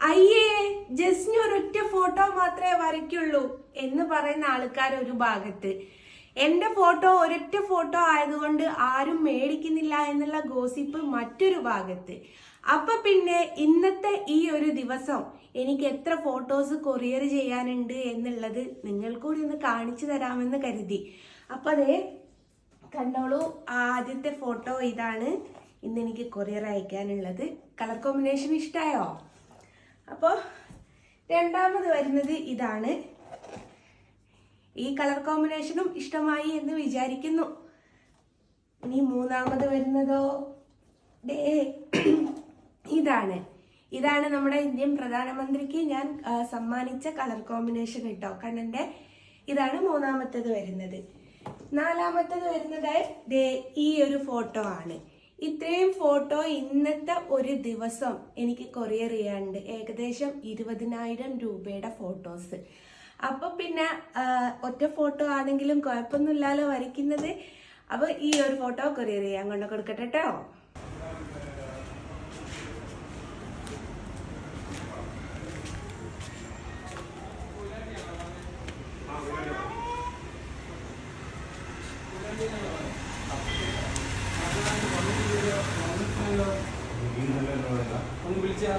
അയ്യേ ജസ്റ്റിന് ഒരൊറ്റ ഫോട്ടോ മാത്രമേ വരയ്ക്കുള്ളൂ എന്ന് പറയുന്ന ആൾക്കാർ ഒരു ഭാഗത്ത്, എന്റെ ഫോട്ടോ ഒരൊറ്റ ഫോട്ടോ ആയതുകൊണ്ട് ആരും മേടിക്കുന്നില്ല എന്നുള്ള ഗോസിപ്പ് മറ്റൊരു ഭാഗത്ത്. അപ്പൊ പിന്നെ ഇന്നത്തെ ഈ ഒരു ദിവസം എനിക്ക് എത്ര ഫോട്ടോസ് കൊറിയർ ചെയ്യാനുണ്ട് എന്നുള്ളത് നിങ്ങൾ കൂടി ഒന്ന് കാണിച്ചു തരാമെന്ന് കരുതി. അപ്പൊ അതേ കണ്ടോളൂ, ആദ്യത്തെ ഫോട്ടോ ഇതാണ് ഇന്ന് എനിക്ക് കൊറിയർ അയക്കാനുള്ളത്. കളർ കോമ്പിനേഷൻ ഇഷ്ടമായോ? അപ്പോൾ രണ്ടാമത് വരുന്നത് ഇതാണ്. ഈ കളർ കോമ്പിനേഷനും ഇഷ്ടമായി എന്ന് വിചാരിക്കുന്നു. ഇനി മൂന്നാമത് വരുന്നതോ ഇതാണ് നമ്മുടെ ഇന്ത്യൻ പ്രധാനമന്ത്രിക്ക് ഞാൻ സമ്മാനിച്ച കളർ കോമ്പിനേഷൻ കേട്ടോ, കണ്ണന്റെ. ഇതാണ് മൂന്നാമത്തേത് വരുന്നത്. നാലാമത്തേത് വരുന്നത് ഈ ഒരു ഫോട്ടോ ആണ്. ഇത്രയും ഫോട്ടോ ഇന്നത്തെ ഒരു ദിവസം എനിക്ക് കൊറിയർ ചെയ്യാനുണ്ട്, ഏകദേശം 20,000 രൂപയുടെ ഫോട്ടോസ്. അപ്പൊ പിന്നെ ഒറ്റ ഫോട്ടോ ആണെങ്കിലും കുഴപ്പമൊന്നുമില്ലല്ലോ വരയ്ക്കുന്നത്. അപ്പൊ ഈ ഒരു ഫോട്ടോ കൊറിയർ ചെയ്യാൻ കൊണ്ട് കൊടുക്കട്ടെ കേട്ടോ. ഒന്ന് വിളിച്ചാ